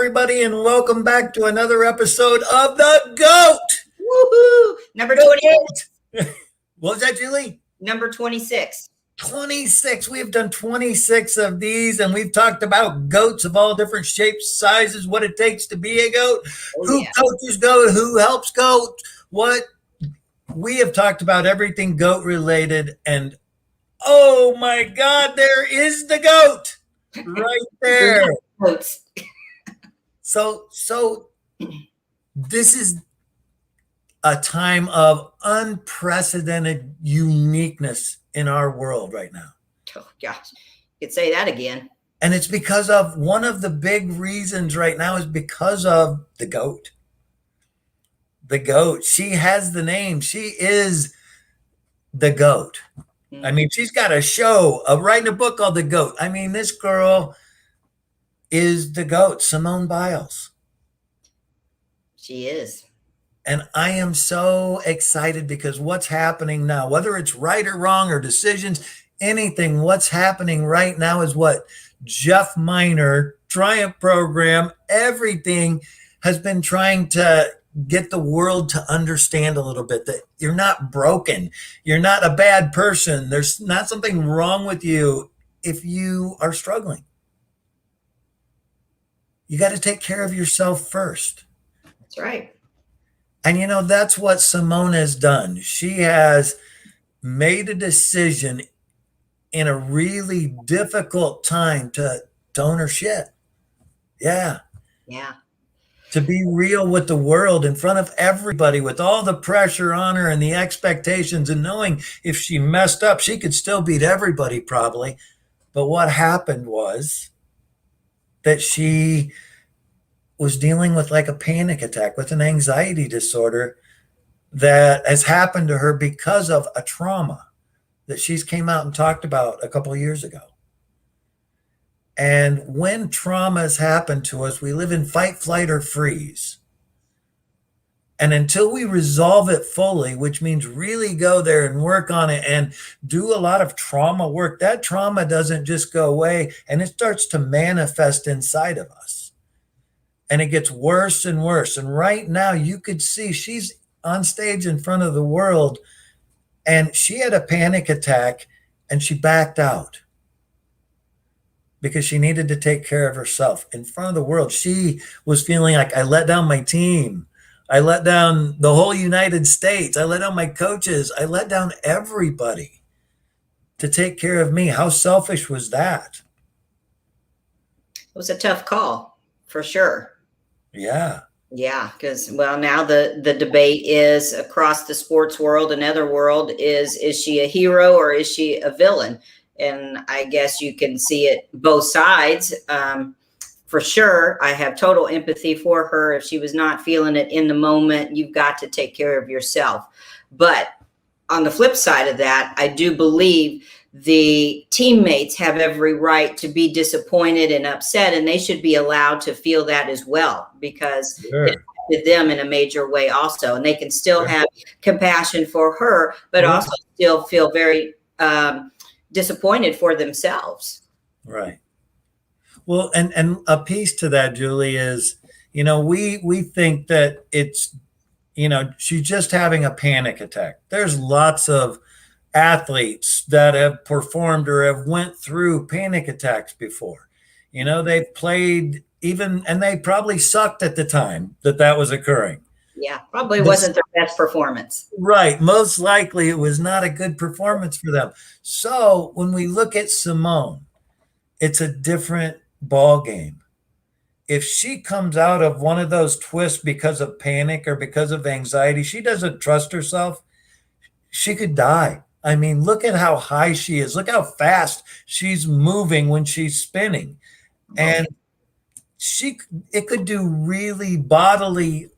everybody, and welcome back to another episode of The GOAT. Woohoo! Number 28. What was that, Julie? Number 26. 26. We've done 26 of these, and we've talked about goats of all different shapes, sizes, what it takes to be a goat, who coaches goat, who helps goat, what. We have talked about everything goat related, and oh my God, there is the goat right there. So this is a time of unprecedented uniqueness in our world right now. Oh gosh, you could say that again. And it's because of one of the big reasons right now is because of the goat. The goat. She has the name. She is the goat. I mean, she's got a show, writing a book called The GOAT. I mean, this girl is the GOAT, Simone Biles. She is. And I am so excited because what's happening now, whether it's right or wrong or decisions, anything, what's happening right now is what Jeff Minor, Triumph Program, everything has been trying to get the world to understand a little bit that you're not broken. You're not a bad person. There's not something wrong with you if you are struggling. You got to take care of yourself first. That's right. And you know, that's what Simone has done. She has made a decision in a really difficult time to own her shit. Yeah. Yeah. To be real with the world in front of everybody with all the pressure on her and the expectations and knowing if she messed up, she could still beat everybody probably. But what happened was that she was dealing with like a panic attack, with an anxiety disorder that has happened to her because of a trauma that she's came out and talked about a couple of years ago. And when traumas happen to us, we live in fight, flight, or freeze. And until we resolve it fully, which means really go there and work on it and do a lot of trauma work, that trauma doesn't just go away and it starts to manifest inside of us. And it gets worse and worse. And right now you could see she's on stage in front of the world and she had a panic attack and she backed out because she needed to take care of herself in front of the world. She was feeling like, I let down my team. I let down the whole United States. I let down my coaches. I let down everybody to take care of me. How selfish was that? It was a tough call, for sure. Yeah. Yeah, because, well, now the debate is across the sports world and other world is she a hero or is she a villain? And I guess you can see it both sides. For sure, I have total empathy for her. If she was not feeling it in the moment, you've got to take care of yourself. But on the flip side of that, I do believe the teammates have every right to be disappointed and upset, and they should be allowed to feel that as well, because it affected them in a major way also. And they can still have compassion for her, but also still feel very disappointed for themselves. Right. Well, and a piece to that, Julie, is, you know, we think that it's, you know, she's just having a panic attack. There's lots of athletes that have performed or have went through panic attacks before. You know, they've played even, and they probably sucked at the time that was occurring. Yeah, probably wasn't their best performance. Right. Most likely it was not a good performance for them. So when we look at Simone, it's a different ball game. If she comes out of one of those twists because of panic or because of anxiety, she doesn't trust herself, she could die. I mean, look at how high she is. Look how fast she's moving when she's spinning. And it could do really bodily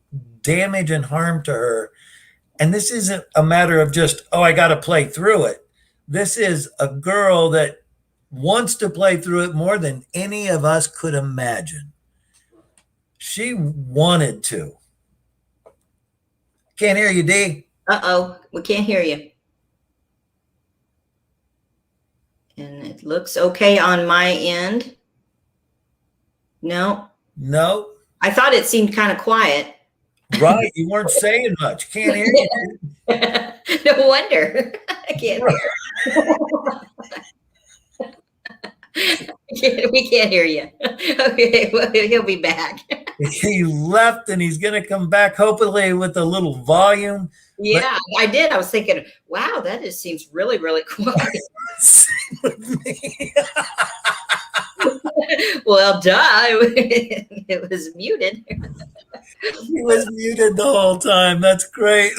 damage and harm to her. And this isn't a matter of just, oh, I got to play through it. This is a girl that wants to play through it more than any of us could imagine. She wanted to. Can't hear you, D. Uh-oh, we can't hear you. And it looks okay on my end. No. No. I thought it seemed kind of quiet. Right. You weren't saying much. Can't hear you. No wonder. I can't hear. We can't hear you. Okay, well, he'll be back. He left and he's going to come back, hopefully with a little volume. Yeah, I did. I was thinking, wow, that just seems really, really quiet. Same with me. Well, duh. It was muted. He was muted the whole time. That's great.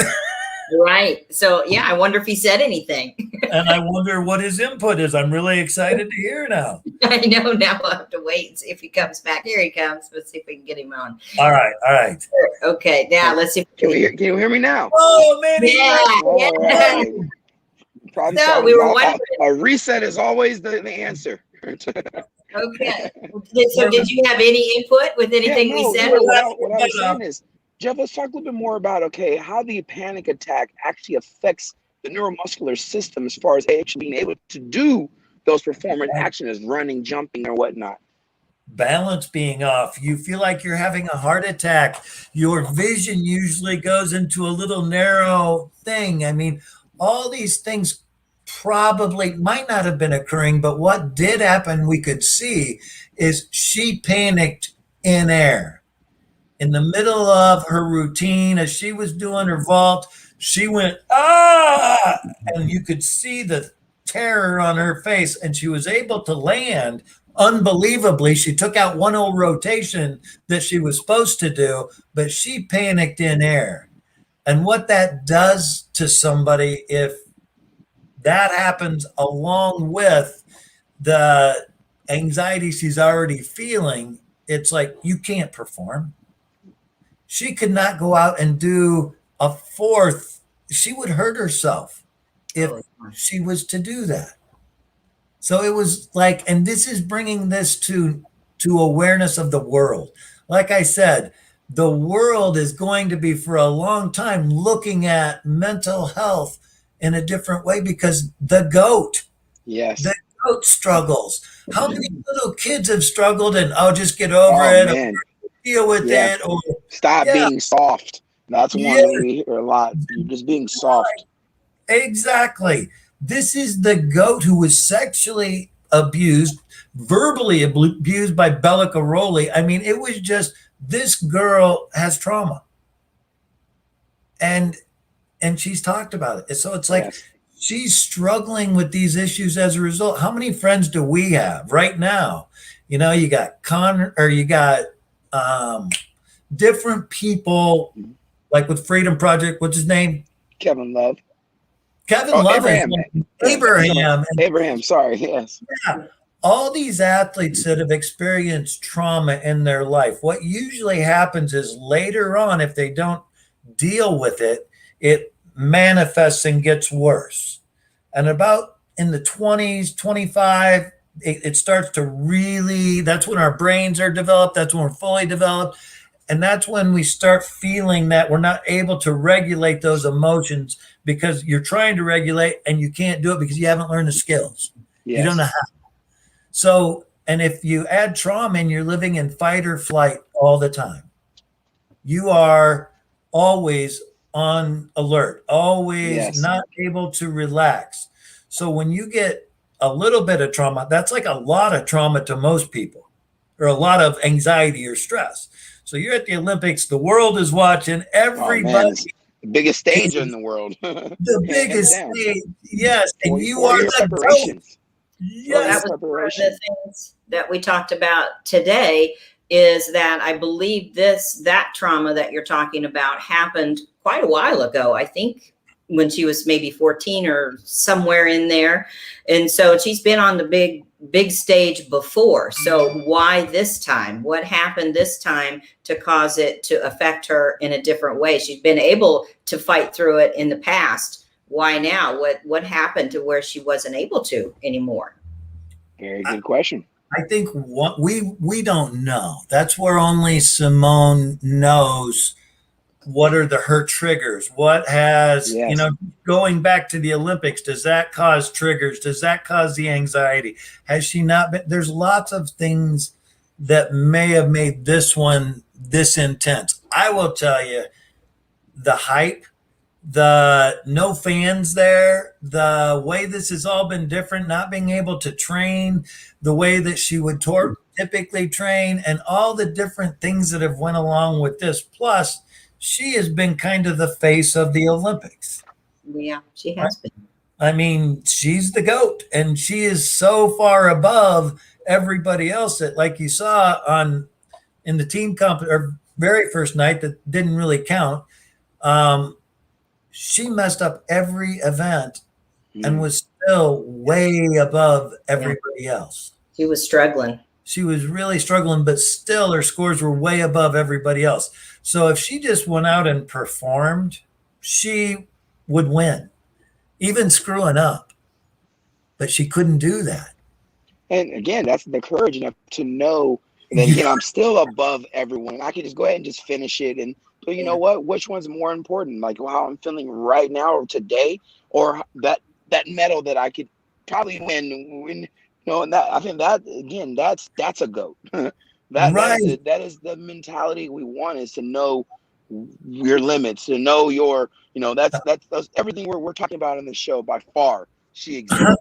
Right. So, yeah, I wonder if he said anything. And I wonder what his input is. I'm really excited to hear now. I know. Now we'll have to wait and see if he comes back. Here he comes. Let's see if we can get him on. All right. All right. Okay. Now let's see. Can you hear me now? Oh, man. Yeah. All right. Problem So solved. we were wondering. A reset is always the answer. Okay. So did you have any input with anything we said? What I was saying is, Jeff, let's talk a little bit more about, okay, how the panic attack actually affects the neuromuscular system as far as actually being able to do those performance actions, running, jumping, or whatnot. Balance being off. You feel like you're having a heart attack. Your vision usually goes into a little narrow thing. I mean, all these things probably might not have been occurring, but what did happen, we could see, is she panicked in air. In the middle of her routine, as she was doing her vault, she went, ah, and you could see the terror on her face, and she was able to land unbelievably. She took out one whole rotation that she was supposed to do, but she panicked in air. And what that does to somebody, if that happens along with the anxiety she's already feeling, it's like you can't perform. She could not go out and do a fourth. She would hurt herself if she was to do that. So it was like, and this is bringing this to awareness of the world. Like I said, the world is going to be for a long time looking at mental health in a different way because the goat struggles. How many little kids have struggled and I'll just get over it, man. or deal with it, or stop being soft. That's one thing we hear a lot. You're just being soft. Exactly. This is the goat who was sexually abused, verbally abused by Bella Caroli. I mean, it was just, this girl has trauma. And she's talked about it. So it's like she's struggling with these issues as a result. How many friends do we have right now? You know, you got different people, like with Freedom Project. What's his name? Kevin Love. Abraham. Sorry. Yes. Yeah. All these athletes that have experienced trauma in their life, what usually happens is later on, if they don't deal with it, it manifests and gets worse. And about in the 20s, 25, it starts to really, that's when our brains are developed. That's when we're fully developed. And that's when we start feeling that we're not able to regulate those emotions because you're trying to regulate and you can't do it because you haven't learned the skills. Yes. You don't know how. So, and if you add trauma and you're living in fight or flight all the time, you are always on alert, always not able to relax. So when you get a little bit of trauma, that's like a lot of trauma to most people, or a lot of anxiety or stress. So you're at the Olympics, the world is watching, everybody. The biggest stage in the world. The biggest stage, yes. And you are the GOAT. Yes. Well, that was one of the things that we talked about today, is that I believe that trauma that you're talking about happened quite a while ago. I think when she was maybe 14 or somewhere in there. And so she's been on the big stage before. So why this time? What happened this time to cause it to affect her in a different way? She's been able to fight through it in the past. Why now? What happened to where she wasn't able to anymore? Very good question. I think what we don't know. That's where only Simone knows what are her triggers. What has, going back to the Olympics, does that cause triggers? Does that cause the anxiety? Has she not been? There's lots of things that may have made this one this intense. I will tell you, the hype, the no fans there, the way this has all been different, not being able to train the way that she would typically train, and all the different things that have went along with this. Plus, she has been kind of the face of the Olympics. Yeah, she Right? has been. I mean, she's the GOAT, and she is so far above everybody else that, like you saw on in the team comp or very first night that didn't really count. She messed up every event and was still way above everybody else. She was struggling. She was really struggling, but still her scores were way above everybody else. So if she just went out and performed, she would win, even screwing up. But she couldn't do that. And again, that's the courage enough to know that, you know, I'm still above everyone. I can just go ahead and just finish it. And but you know what? Which one's more important? Like how I'm feeling right now or today, or that medal that I could probably win. You know, and that I think that again, that's a GOAT. that is the mentality we want, is to know your limits, to know your, you know, that's everything we're talking about in the show by far. She exists.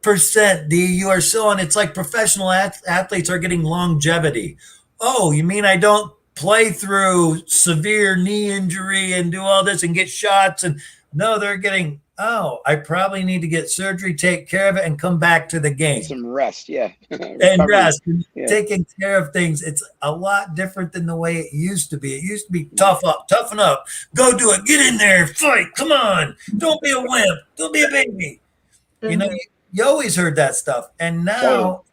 %, D, you are so on. It's like professional athletes are getting longevity. Oh, you mean I don't play through severe knee injury and do all this and get shots? And no, they're getting, oh, I probably need to get surgery, take care of it, and come back to the game. Some rest, yeah. And rest, taking care of things. It's a lot different than the way it used to be. It used to be toughen up, go do it, get in there, fight, come on, don't be a wimp, don't be a baby. You know, you always heard that stuff. And now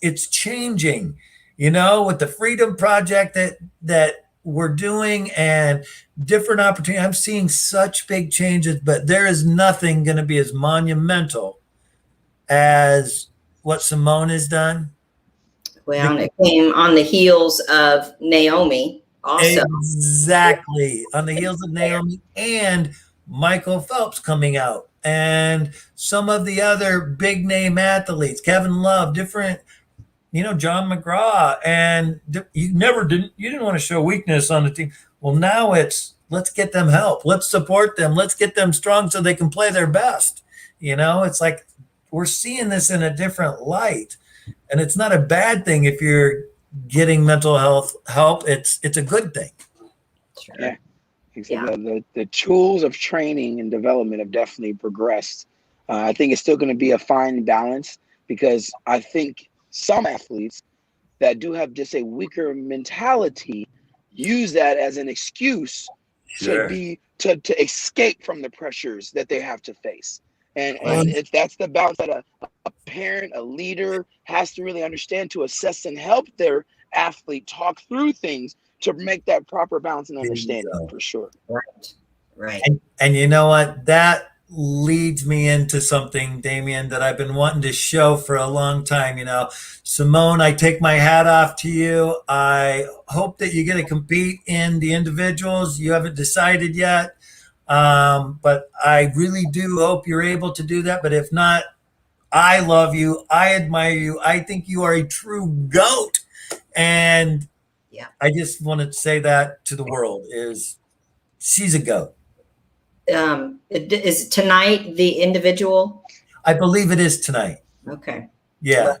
it's changing, you know, with the Freedom Project that we're doing and different opportunities. I'm seeing such big changes, but there is nothing going to be as monumental as what Simone has done. Well, it came on the heels of Naomi also. Exactly. On the heels of Naomi and Michael Phelps coming out. And some of the other big name athletes, Kevin Love, different, you know, John McGraw, and you didn't want to show weakness on the team. Well, now it's, let's get them help. Let's support them. Let's get them strong so they can play their best. You know, it's like we're seeing this in a different light, and it's not a bad thing if you're getting mental health help. It's a good thing. Sure. Yeah. The tools of training and development have definitely progressed. I think it's still going to be a fine balance, because I think some athletes that do have just a weaker mentality use that as an excuse to escape from the pressures that they have to face. And that's the balance that a parent, a leader has to really understand, to assess and help their athlete talk through things to make that proper balance and understanding, for sure. Right. And you know what? That leads me into something, Damion, that I've been wanting to show for a long time. You know, Simone, I take my hat off to you. I hope that you get to compete in the individuals. You haven't decided yet, but I really do hope you're able to do that. But if not, I love you. I admire you. I think you are a true GOAT. And I just want to say that to the world, is she's a GOAT. Is tonight the individual? I believe it is tonight. Okay. Yeah.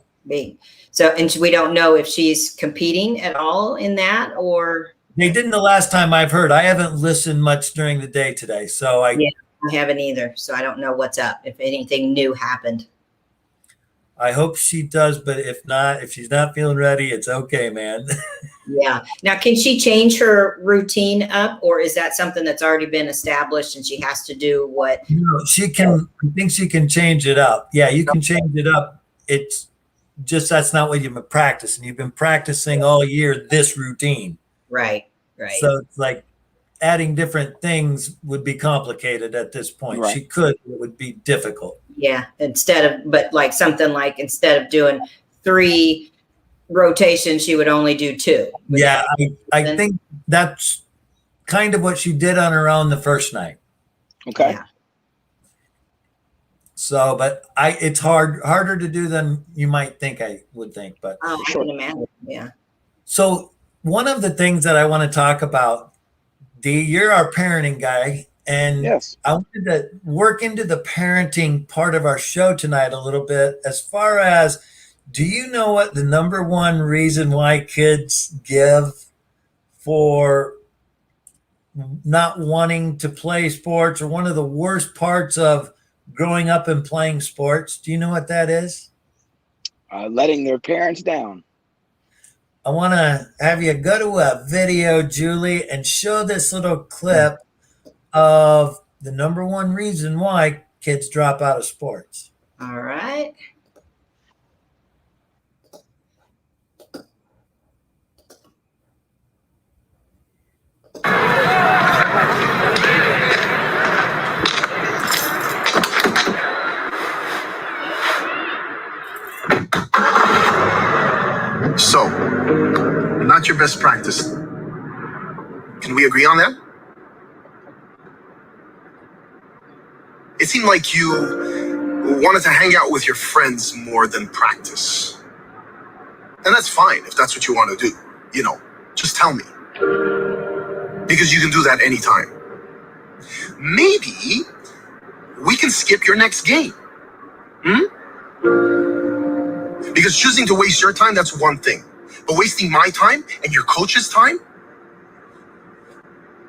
So, and we don't know if she's competing at all in that, or they didn't the last time I've heard. I haven't listened much during the day today, so I haven't either. So I don't know what's up, if anything new happened. I hope she does, but if not, if she's not feeling ready, it's okay, man. Yeah. Now, can she change her routine up, or is that something that's already been established and she has to do what? No, she can. I think she can change it up. Yeah, you can change it up. It's just that's not what you've been practicing. You've been practicing all year this routine. Right. So it's like adding different things would be complicated at this point. Right. She could, it would be difficult. Yeah. Instead of doing 3 rotations, she would only do 2. Yeah. I think that's kind of what she did on her own the first night. Okay. Yeah. So, but it's harder to do than you might think. I would think, but I can imagine. Yeah. So one of the things that I want to talk about, D, you're our parenting guy, and Yes. I wanted to work into the parenting part of our show tonight a little bit. As far as, do you know what the number one reason why kids give for not wanting to play sports, or one of the worst parts of growing up and playing sports? Do you know what that is? Letting their parents down. I want to have you go to a video, Julie, and show this little clip of the number one reason why kids drop out of sports. All right. So, not your best practice. Can we agree on that? It seemed like you wanted to hang out with your friends more than practice. And that's fine if that's what you want to do. You know, just tell me. Because you can do that anytime. Maybe we can skip your next game. Because choosing to waste your time, that's one thing. But wasting my time and your coach's time,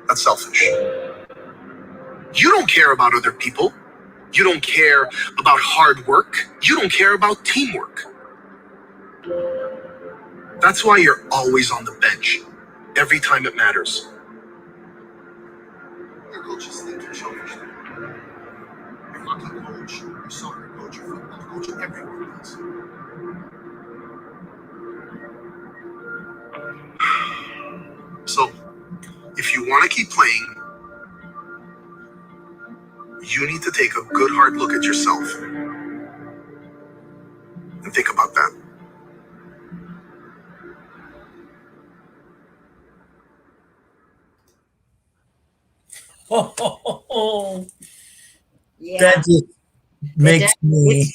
that's selfish. You don't care about other people. You don't care about hard work. You don't care about teamwork. That's why you're always on the bench, every time it matters. Your coaches think you're selfish. Your hockey coach, your soccer coach, your football coach, everyone does. So, if you want to keep playing, you need to take a good hard look at yourself and think about that. Oh, Yeah. that just makes me.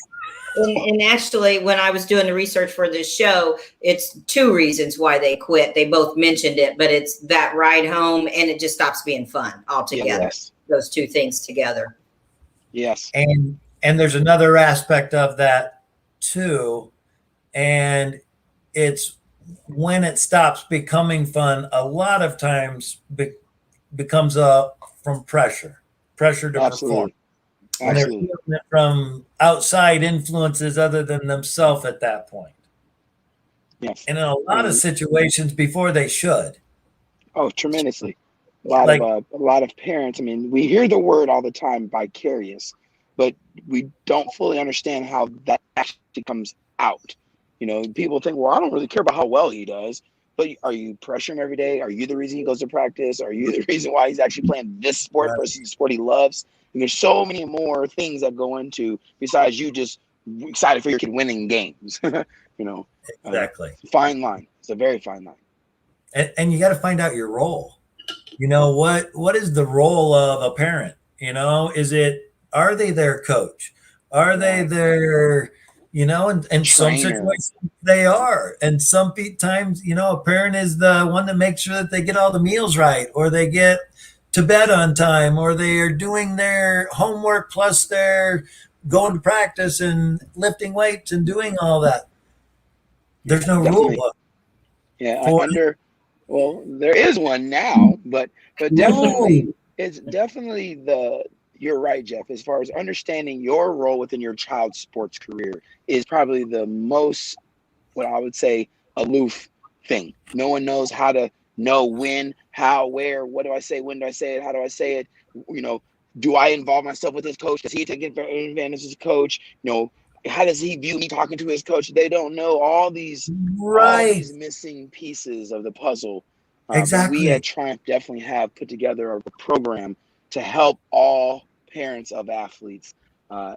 And actually, when I was doing the research for this show, it's two reasons why they quit. They both mentioned it, but it's that ride home, and it just stops being fun altogether. Yes. Those two things together. Yes. And there's another aspect of that too, and it's when it stops becoming fun. A lot of times becomes from pressure to perform. Absolutely. When they're Absolutely. feeling it from outside influences other than themselves at that point. Yes. And in a lot of situations before they should. Oh, tremendously. A lot of parents. I mean, we hear the word all the time, vicarious, but we don't fully understand how that actually comes out. You know, people think, well, I don't really care about how well he does, but are you pressuring him every day? Are you the reason he goes to practice? Are you the reason why he's actually playing this sport versus the sport he loves? And there's so many more things that go into besides you just excited for your kid winning games. You know, Exactly. Fine line. It's a very fine line. And you got to find out your role. You know, what is the role of a parent? You know, are they their coach? Are they their, you know, and some situations they are. And some times, you know, a parent is the one that makes sure that they get all the meals right, or they get to bed on time, or they are doing their homework plus they're going to practice and lifting weights and doing all that. There's no rule book. Yeah, well, there is one now, but definitely it's definitely you're right, Jeff, as far as understanding your role within your child's sports career is probably the most, what I would say, aloof thing. No one knows how to know when, how, where, what do I say, when do I say it, how do I say it? You know, do I involve myself with his coach? Does he take advantage of his coach? You know, how does he view me talking to his coach? They don't know all these missing pieces of the puzzle. Exactly. We at Triumph definitely have put together a program to help all parents of athletes.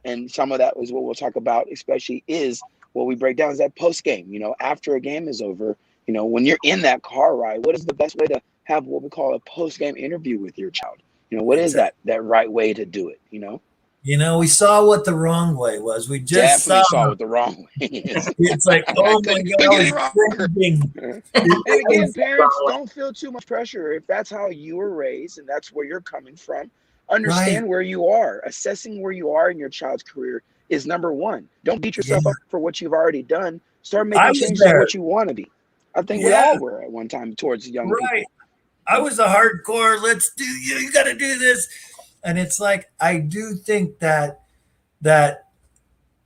And some of that is what we'll talk about, especially is what we break down is that post game. You know, after a game is over, you know, when you're in that car ride, what is the best way to have what we call a post game interview with your child? You know, what is that right way to do it, you know? We saw what the wrong way was. We just Definitely saw what the wrong way is. It's like, oh my God, couldn't I get any was wrong. cringing. And again, parents, don't feel too much pressure. If that's how you were raised and that's where you're coming from, understand Right. where you are. Assessing where you are in your child's career is number one. Don't beat yourself Yeah. up for what you've already done. Start I making was changes to there. what you want to be. I think we Yeah. all were at one time towards young Right. people. I was a hardcore, let's do, you got to do this. And it's like, I do think that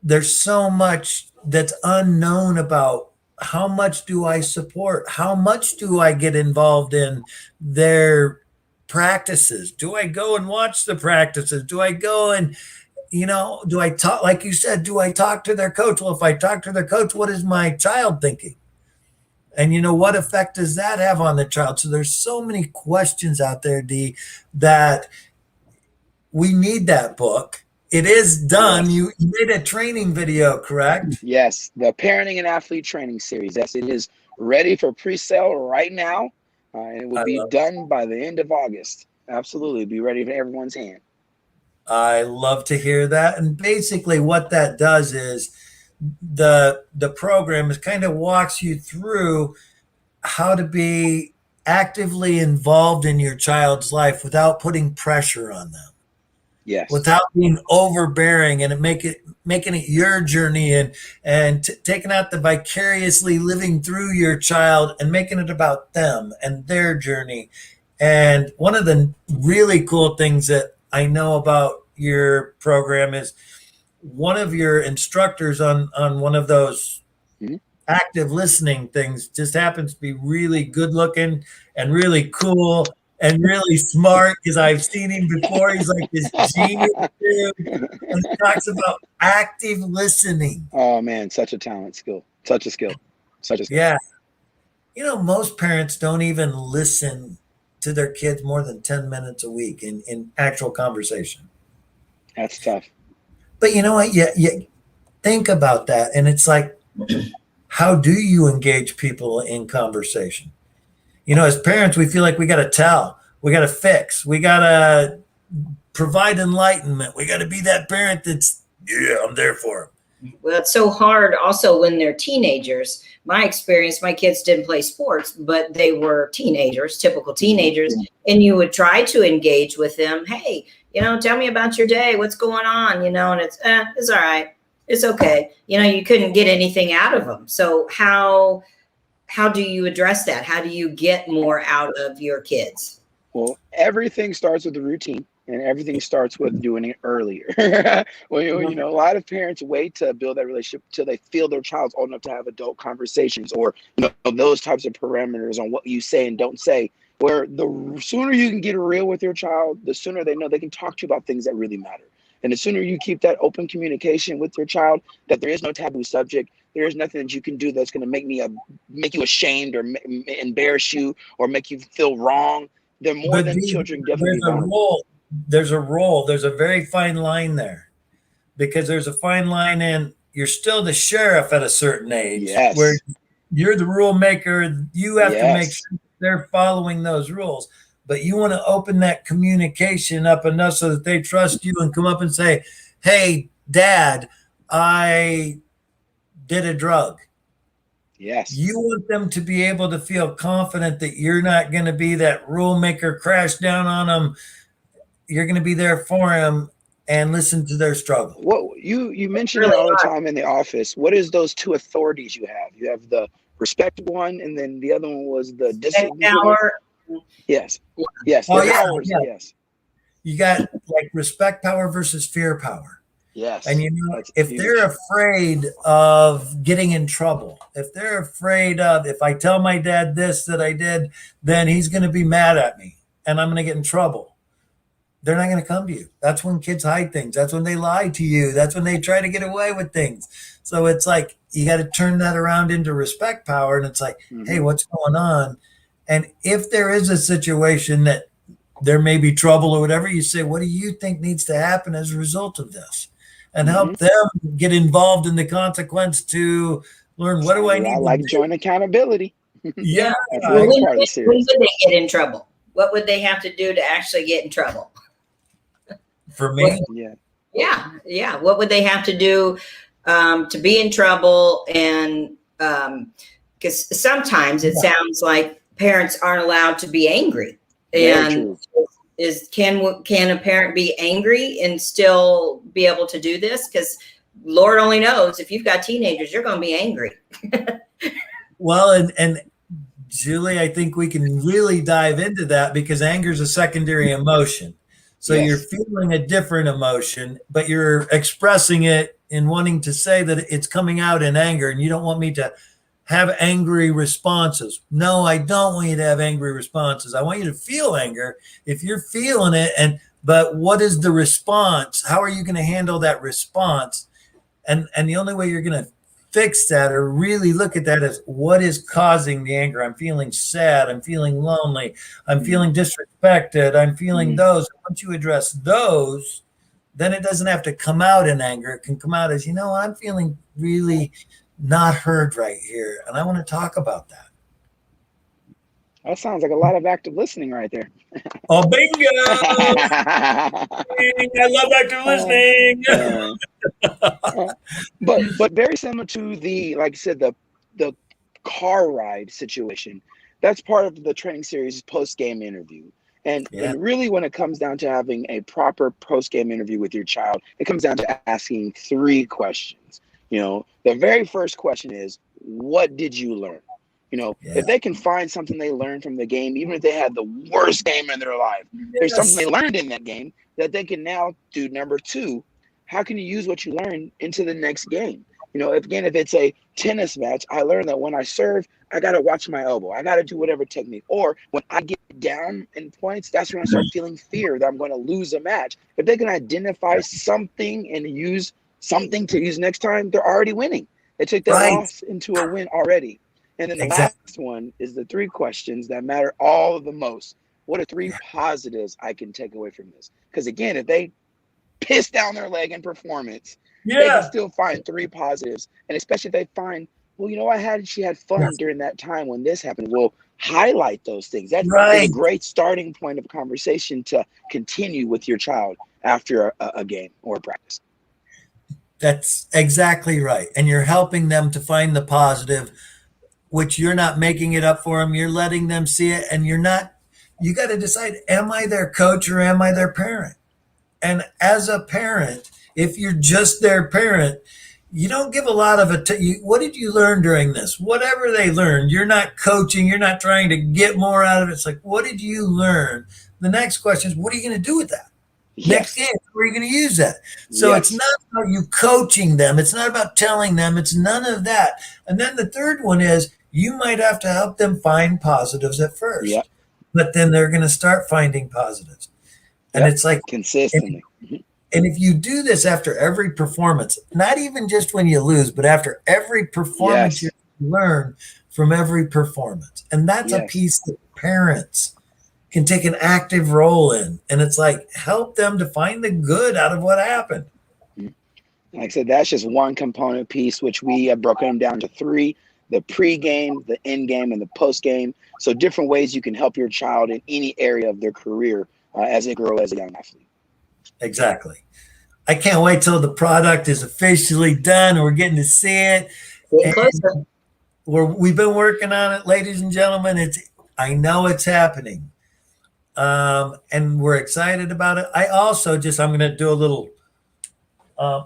there's so much that's unknown about how much do I support? How much do I get involved in their practices? Do I go and watch the practices? Do I go and, do I talk, like you said, do I talk to their coach? Well, if I talk to their coach, what is my child thinking? And what effect does that have on the child? So there's so many questions out there, D, that we need that book. It is done. Yes. You made a training video, correct? Yes, the Parenting and Athlete Training Series. Yes, it is ready for pre-sale right now. And it will be done by the end of August. Absolutely. Be ready for everyone's hand. I love to hear that. And basically what that does is the program is kind of walks you through how to be actively involved in your child's life without putting pressure on them. Yes. Without being overbearing, and making it your journey, and taking out the vicariously living through your child and making it about them and their journey. And one of the really cool things that I know about your program is one of your instructors on one of those active listening things just happens to be really good looking and really cool and really smart, because I've seen him before. He's like this genius dude, and he talks about active listening. Oh man, such a talent, skill, such a skill. Yeah. Most parents don't even listen to their kids more than 10 minutes a week in actual conversation. That's tough. But you know what? You think about that, and it's like, how do you engage people in conversation? As parents, we feel like we got to tell, we got to fix, we got to provide enlightenment. We got to be that parent that's, I'm there for them. Well, it's so hard also when they're teenagers. My experience, my kids didn't play sports, but they were teenagers, typical teenagers. And you would try to engage with them. Hey, tell me about your day. What's going on? And it's all right. It's okay. You couldn't get anything out of them. So how do you address that? How do you get more out of your kids? Well, everything starts with the routine, and everything starts with doing it earlier. A lot of parents wait to build that relationship till they feel their child's old enough to have adult conversations, or those types of parameters on what you say and don't say. Where the sooner you can get real with your child, the sooner they know they can talk to you about things that really matter. And the sooner you keep that open communication with your child, that there is no taboo subject, there is nothing that you can do that's going to make you ashamed or embarrass you or make you feel wrong. They're more than children. Definitely there's a role. There's a very fine line there, because there's a fine line in you're still the sheriff at a certain age, where you're the rule maker. You have to make sure they're following those rules. But you want to open that communication up enough so that they trust you and come up and say, hey, Dad, I did a drug. Yes. You want them to be able to feel confident that you're not going to be that rule maker, crash down on them. You're going to be there for them and listen to their struggle. Well, you mentioned it all the time in the office. What is those two authorities you have? You have the respect one, and then the other one was the discipline. Yes. Yes. Oh, yes. You got like respect power versus fear power. Yes. And if they're afraid of getting in trouble, if they're afraid of, if I tell my dad this that I did, then he's going to be mad at me and I'm going to get in trouble. They're not going to come to you. That's when kids hide things. That's when they lie to you. That's when they try to get away with things. So it's like, you got to turn that around into respect power. And it's like, hey, what's going on? And if there is a situation that there may be trouble or whatever, you say, what do you think needs to happen as a result of this? And help them get involved in the consequence to learn, what do I need? I like joint accountability. Yeah. When would they get in trouble? What would they have to do to actually get in trouble? For me? Yeah. What would they have to do to be in trouble? And because sometimes it sounds like parents aren't allowed to be angry. And can a parent be angry and still be able to do this? Because Lord only knows, if you've got teenagers, you're going to be angry. Well, and Julie, I think we can really dive into that, because anger is a secondary emotion. So you're feeling a different emotion, but you're expressing it in wanting to say that it's coming out in anger, and you don't want me to have angry responses. No, I don't want you to have angry responses. I want you to feel anger if you're feeling it. But what is the response? How are you going to handle that response? And the only way you're going to fix that or really look at that is, what is causing the anger? I'm feeling sad. I'm feeling lonely. I'm feeling disrespected. I'm feeling those. Once you address those, then it doesn't have to come out in anger. It can come out as, I'm feeling really not heard right here, and I want to talk about that. That sounds like a lot of active listening right there. Oh, bingo! I love active listening. But very similar to the, like I said, the car ride situation. That's part of the training series post-game interview. And really, when it comes down to having a proper post-game interview with your child, it comes down to asking 3 questions. The very first question is, what did you learn? If they can find something they learned from the game, even if they had the worst game in their life, there's something they learned in that game that they can now do. Number 2, how can you use what you learned into the next game? If it's a tennis match, I learned that when I serve, I got to watch my elbow. I got to do whatever technique. Or when I get down in points, that's when I start feeling fear that I'm going to lose a match. If they can identify something and use something to use next time, they're already winning. They took that loss into a win already. And then the last one is the 3 questions that matter all the most. What are 3 positives I can take away from this? Because again, if they piss down their leg in performance, they can still find 3 positives. And especially if they find, she had fun during that time when this happened. We'll highlight those things. That's a great starting point of conversation to continue with your child after a game or a practice. That's exactly right. And you're helping them to find the positive, which you're not making it up for them. You're letting them see it. And you got to decide, am I their coach or am I their parent? And as a parent, if you're just their parent, you don't give a lot of what did you learn during this? Whatever they learned, you're not coaching. You're not trying to get more out of it. It's like, what did you learn? The next question is, what are you going to do with that? Next game, where are you going to use that? So it's not about you coaching them. It's not about telling them. It's none of that. And then the third one is, you might have to help them find positives at first, but then they're going to start finding positives. And it's like consistently. And if you do this after every performance, not even just when you lose, but after every performance, you learn from every performance. And that's a piece that parents can take an active role in. And it's like, help them to find the good out of what happened. Like I said, that's just one component piece, which we have broken them down to 3: the pre-game, the in-game, and the post-game. So different ways you can help your child in any area of their career as they grow as a young athlete. Exactly. I can't wait till the product is officially done. We're getting to see it. We've been working on it, ladies and gentlemen. I know it's happening. And we're excited about it. I also I'm going to do a little, I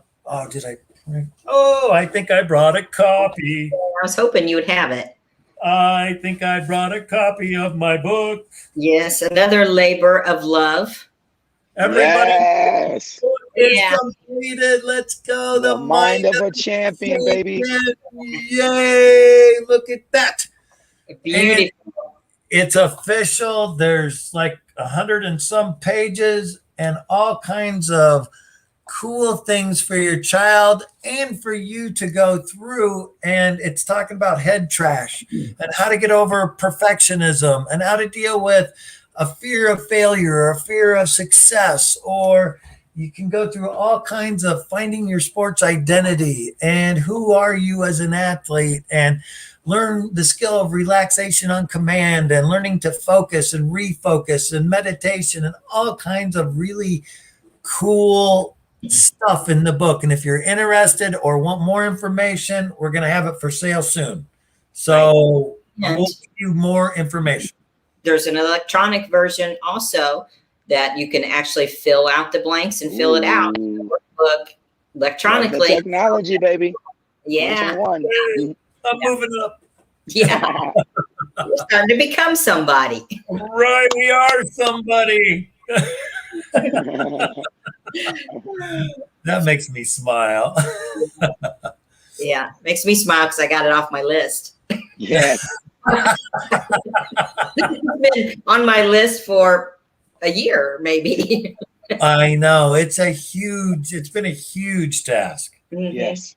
think I brought a copy. I was hoping you would have it. I think I brought a copy of my book. Yes, another labor of love. Everybody, it's completed. Let's go. The mind of a champion, baby. Yay. Look at that. Beautiful. And it's official. There's like 100 and some pages and all kinds of cool things for your child and for you to go through. And it's talking about head trash and how to get over perfectionism and how to deal with a fear of failure or a fear of success. Or you can go through all kinds of finding your sports identity and who are you as an athlete, and learn the skill of relaxation on command and learning to focus and refocus and meditation and all kinds of really cool stuff in the book. And if you're interested or want more information, we're going to have it for sale soon. So And we'll give you more information. there's an electronic version also that you can actually fill out the blanks and fill it out in the Ooh, workbook love the electronically. technology, baby. Yeah. 2021. I'm moving up. Yeah. We're starting to become somebody. Right, we are somebody. That makes me smile. Yeah. Makes me smile because I got it off my list. Yes. It's been on my list for a year, maybe. I know it's been a huge task. Mhm. Yes.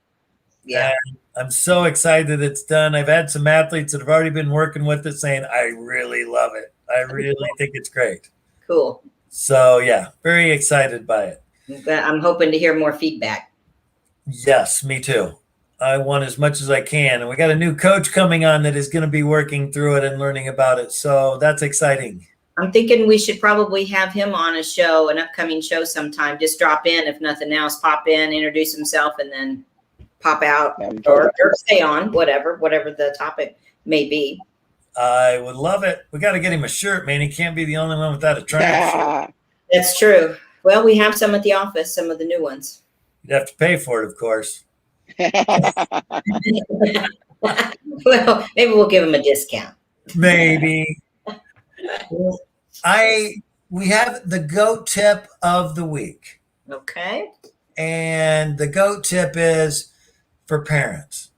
Yeah. And I'm so excited it's done. I've had some athletes that have already been working with it saying, I really love it. I really think it's great. Cool. So yeah, very excited by it. But I'm hoping to hear more feedback. Yes, me too. I want as much as I can. And we got a new coach coming on that is going to be working through it and learning about it. So that's exciting. I'm thinking we should probably have him on a show, an upcoming show sometime. Just drop in, if nothing else, pop in, introduce himself, and then pop out or stay on, whatever the topic may be. I would love it. We got to get him a shirt, man. He can't be the only one without a Triumph shirt. That's true. Well, we have some at the office, some of the new ones. You'd have to pay for it, of course. Well, maybe we'll give him a discount. Maybe. We have the GOAT tip of the week. Okay. And the GOAT tip is for parents.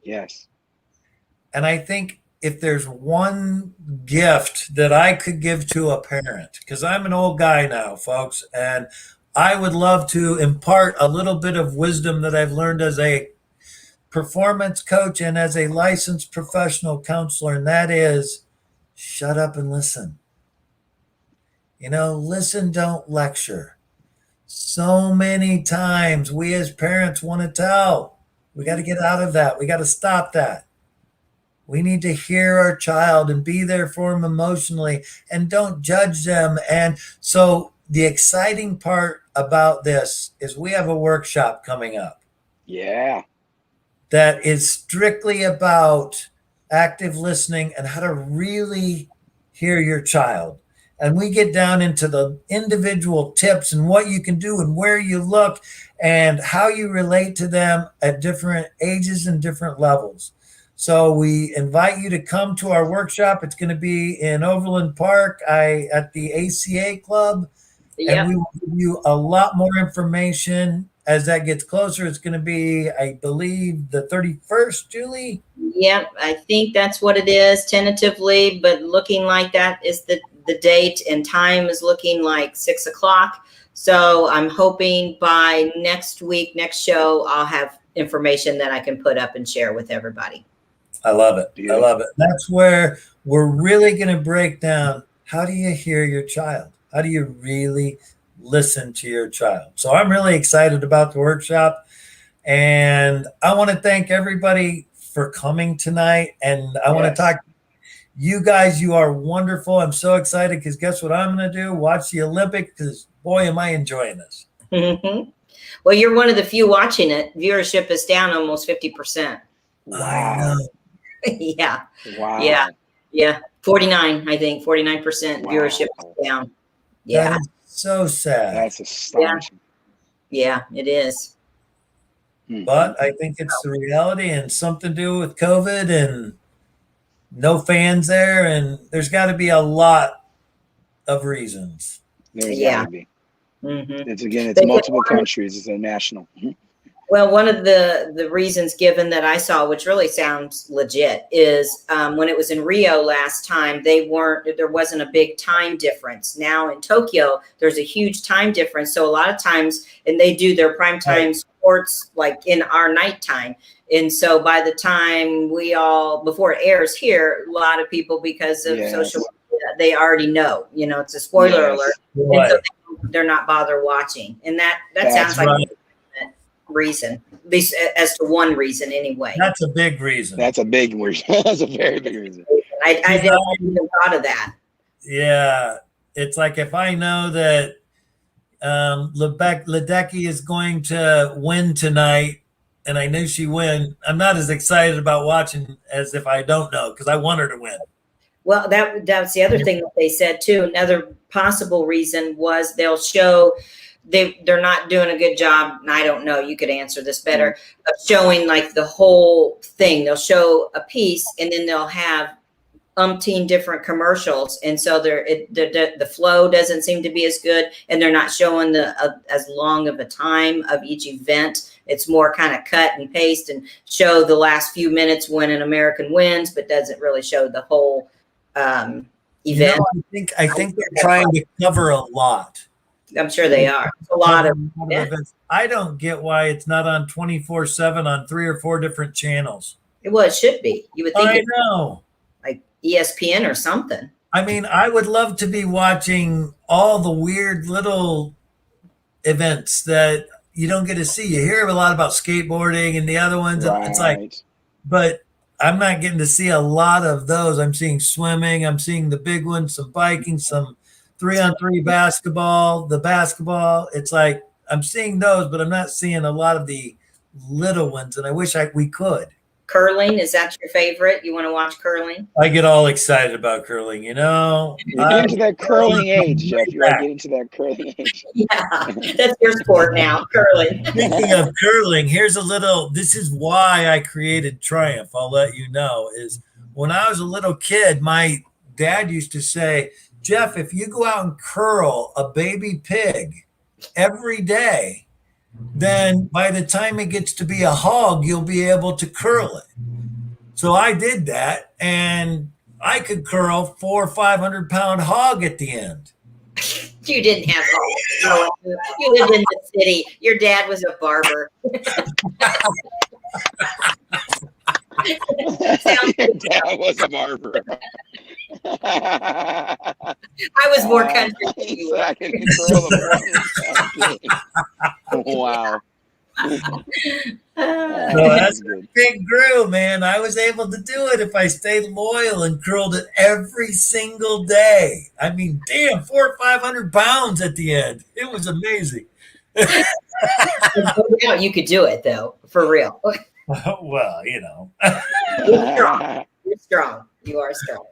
Yes. And I think if there's one gift that I could give to a parent, because I'm an old guy now, folks, and I would love to impart a little bit of wisdom that I've learned as a performance coach and as a licensed professional counselor, and that is shut up and listen. Listen, don't lecture. So many times we as parents want to tell. We got to get out of that. We got to stop that. We need to hear our child and be there for them emotionally and don't judge them. And so the exciting part about this is we have a workshop coming up. Yeah. That is strictly about active listening and how to really hear your child. And we get down into the individual tips and what you can do and where you look and how you relate to them at different ages and different levels. So we invite you to come to our workshop. It's going to be in Overland Park at the ACA Club. Yep. And we will give you a lot more information as that gets closer. It's going to be, I believe, the 31st, Julie? Yep, I think that's what it is tentatively, but looking like that is the date, and time is looking like 6 o'clock. So I'm hoping by next week, next show, I'll have information that I can put up and share with everybody. I love it. Yeah. I love it. That's where we're really going to break down, how do you hear your child? How do you really listen to your child? So I'm really excited about the workshop, and I want to thank everybody for coming tonight. And I want to talk you guys. You are wonderful. I'm so excited because guess what I'm going to do? Watch the Olympics, because boy, am I enjoying this. Mm-hmm. Well, you're one of the few watching it. Viewership is down almost 50%. Wow. Yeah. Wow. Yeah. 49, I think 49% viewership is down. Yeah. That is so sad. That's astonishing. Yeah, it is. But I think it's the reality, and something to do with COVID and no fans there. And there's got to be a lot of reasons. There's got to be. Mm-hmm. It's multiple countries. It's a national. Well, one of the reasons given that I saw, which really sounds legit, is when it was in Rio last time, there wasn't a big time difference. Now in Tokyo, there's a huge time difference. So a lot of times, and they do their primetime sports like in our nighttime. And so by the time before it airs here, a lot of people, because of social media, they already know, it's a spoiler alert. Right. And so they're not bothered watching. And that sounds like a reason, at least as to one reason anyway. That's a big reason. That's a big reason. That's a very big reason. I never even thought of that. Yeah. It's like if I know that Ledecky is going to win tonight, and I knew she win. I'm not as excited about watching as if I don't know, because I want her to win. Well, that's the other thing that they said too. Another possible reason was they'll show they're not doing a good job, and I don't know, you could answer this better, of showing like the whole thing. They'll show a piece and then they'll have umpteen different commercials, and so the flow doesn't seem to be as good, and they're not showing as long of a time of each event. It's more kind of cut and paste and show the last few minutes when an American wins, but doesn't really show the whole event. You know, I think they're trying to cover a lot. I'm sure they are. It's a lot of events. I don't get why it's not on 24/7 on 3 or 4 different channels. Well, it should be. You would think. I know. Like ESPN or something. I mean, I would love to be watching all the weird little events that you don't get to see. You hear a lot about skateboarding and the other ones. Right. It's like, but I'm not getting to see a lot of those. I'm seeing swimming. I'm seeing the big ones, some biking, some 3-on-3 basketball, the basketball. It's like I'm seeing those, but I'm not seeing a lot of the little ones, and I wish we could. Curling, is that your favorite? You want to watch curling? I get all excited about curling, you know. You're getting to that curling age, Jeff. You are getting to that curling age. Yeah, that's your sport now, curling. Speaking of curling, this is why I created Triumph. I'll let you know, is when I was a little kid, my dad used to say, Jeff, if you go out and curl a baby pig every day, then by the time it gets to be a hog, you'll be able to curl it. So I did that, and I could curl 400 or 500 pound hog at the end. You didn't have hogs. No, you lived in the city. Your dad was a barber. Your dad was a barber. I was more country than you were. Wow. That's a big grew, man. I was able to do it if I stayed loyal and curled it every single day. I mean, damn, 400 or 500 pounds at the end. It was amazing. You could do it, though, for real. Well, you know. You're strong. You're strong. You are strong.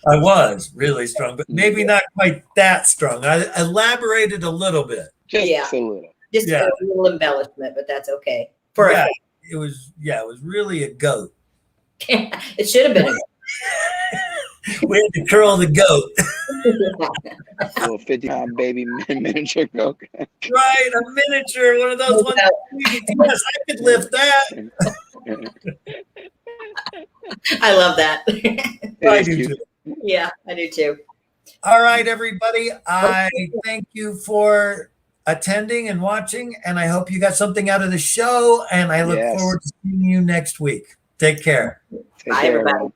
I was really strong, but maybe not quite that strong. I elaborated a little bit. Just a little. Just a little embellishment, but that's okay. It was really a goat. It should have been a goat. We had to curl the goat. A little 50-pound baby miniature goat. Right, a miniature, one of those ones. Yes, I could lift that. I love that. I do too. Yeah, I do too. All right, everybody. I thank you for attending and watching, and I hope you got something out of the show, and I look forward to seeing you next week. Take care. Bye, everybody.